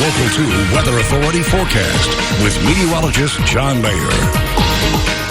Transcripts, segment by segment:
Local 2 Weather Authority forecast with meteorologist John Mayer.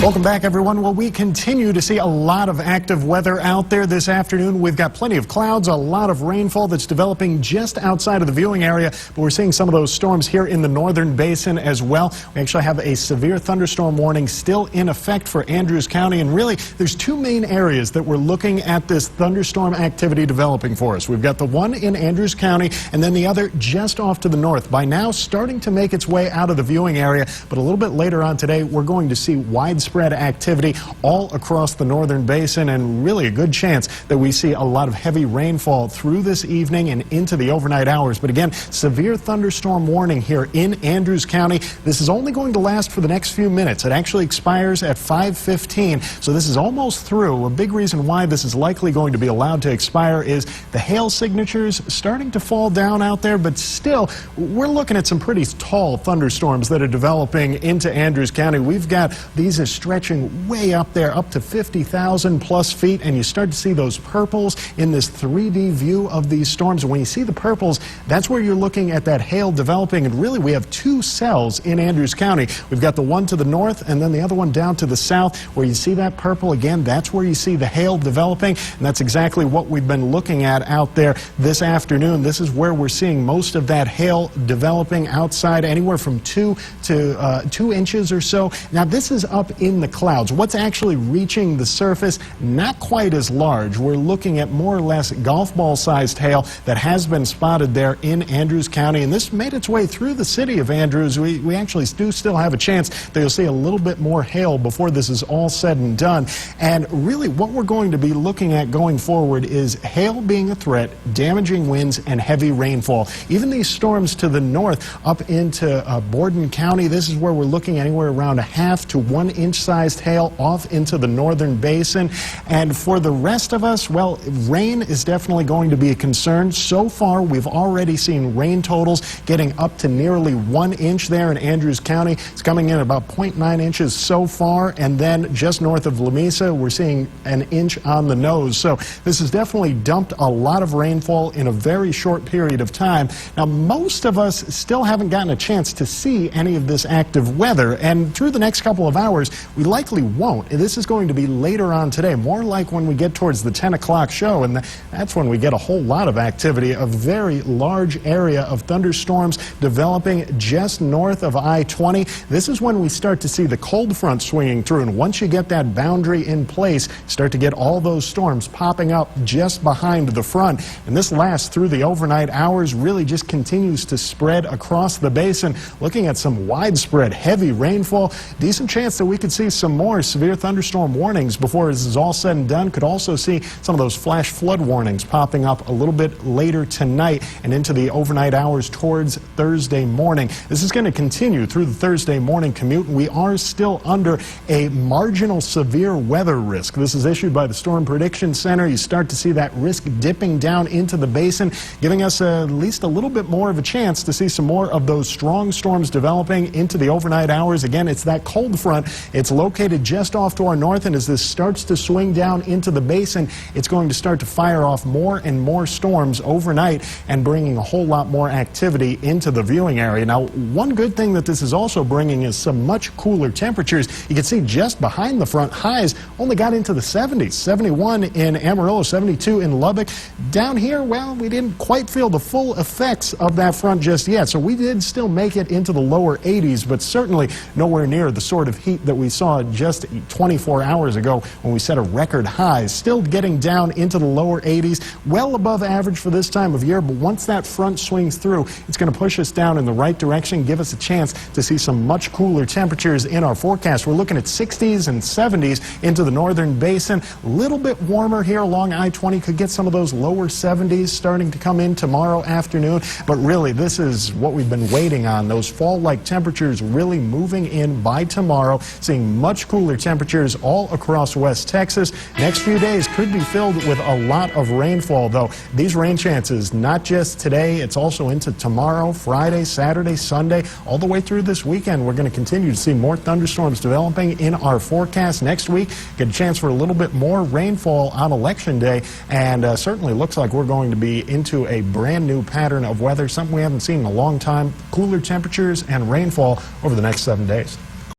Welcome back, everyone. Well, we continue to see a lot of active weather out there this afternoon. We've got plenty of clouds, a lot of rainfall that's developing just outside of the viewing area, but we're seeing some of those storms here in the northern basin as well. We actually have a severe thunderstorm warning still in effect for Andrews County, and really there's two main areas that we're looking at this thunderstorm activity developing for us. We've got the one in Andrews County and then the other just off to the north, by now starting to make its way out of the viewing area, but a little bit later on today we're going to see widespread activity all across the northern basin, and really a good chance that we see a lot of heavy rainfall through this evening and into the overnight hours. But again, severe thunderstorm warning here in Andrews County. This is only going to last for the next few minutes. It actually expires at 5:15, so this is almost through. A big reason why this is likely going to be allowed to expire is the hail signatures starting to fall down out there, but still we're looking at some pretty tall thunderstorms that are developing into Andrews County. We've got these are stretching way up there, up to 50,000 plus feet, and you start to see those purples in this 3D view of these storms. And when you see the purples, that's where you're looking at that hail developing. And really, we have two cells in Andrews County. We've got the one to the north and then the other one down to the south, where you see that purple. Again, that's where you see the hail developing, and that's exactly what we've been looking at out there this afternoon. This is where we're seeing most of that hail developing outside, anywhere from 2 to 2 inches or so. Now, this is up in the clouds. What's actually reaching the surface, not quite as large. We're looking at more or less golf ball sized hail that has been spotted there in Andrews County, and this made its way through the city of Andrews. We actually do still have a chance that you'll see a little bit more hail before this is all said and done. And really what we're going to be looking at going forward is hail being a threat, damaging winds, and heavy rainfall. Even these storms to the north up into Borden County, this is where we're looking anywhere around a half to 1 inch sized hail off into the northern basin. And for the rest of us, well, rain is definitely going to be a concern. So far, we've already seen rain totals getting up to nearly 1 inch there in Andrews County. It's coming in about 0.9 inches so far, and then just north of Lamesa, we're seeing an inch on the nose. So this has definitely dumped a lot of rainfall in a very short period of time. Now, most of us still haven't gotten a chance to see any of this active weather, and through the next couple of hours, we likely won't. This is going to be later on today, more like when we get towards the 10 o'clock show, and that's when we get a whole lot of activity. A very large area of thunderstorms developing just north of I-20. This is when we start to see the cold front swinging through, and once you get that boundary in place, start to get all those storms popping up just behind the front. And this lasts through the overnight hours, really just continues to spread across the basin, looking at some widespread heavy rainfall. Decent chance that we could see some more severe thunderstorm warnings before this is all said and done. Could also see some of those flash flood warnings popping up a little bit later tonight and into the overnight hours towards Thursday morning. This is going to continue through the Thursday morning commute. We are still under a marginal severe weather risk. This is issued by the Storm Prediction Center. You start to see that risk dipping down into the basin, giving us at least a little bit more of a chance to see some more of those strong storms developing into the overnight hours. Again, it's that cold front. It's located just off to our north, and as this starts to swing down into the basin, it's going to start to fire off more and more storms overnight and bringing a whole lot more activity into the viewing area. Now, one good thing that this is also bringing is some much cooler temperatures. You can see just behind the front, highs only got into the 70s, 71 in Amarillo, 72 in Lubbock. Down here, well, we didn't quite feel the full effects of that front just yet, so we did still make it into the lower 80s, but certainly nowhere near the sort of heat that we saw just 24 hours ago when we set a record high. Still getting down into the lower 80s, well above average for this time of year, but once that front swings through, it's going to push us down in the right direction, give us a chance to see some much cooler temperatures in our forecast. We're looking at 60s and 70s into the northern basin. A little bit warmer here along I-20. Could get some of those lower 70s starting to come in tomorrow afternoon, but really this is what we've been waiting on. Those fall-like temperatures really moving in by tomorrow, seeing seeing much cooler temperatures all across West Texas. Next few days could be filled with a lot of rainfall, though. These rain chances, not just today, it's also into tomorrow, Friday, Saturday, Sunday, all the way through this weekend. We're going to continue to see more thunderstorms developing in our forecast. Next week, get a chance for a little bit more rainfall on Election Day, and certainly looks like we're going to be into a brand new pattern of weather, something we haven't seen in a long time. Cooler temperatures and rainfall over the next 7 days.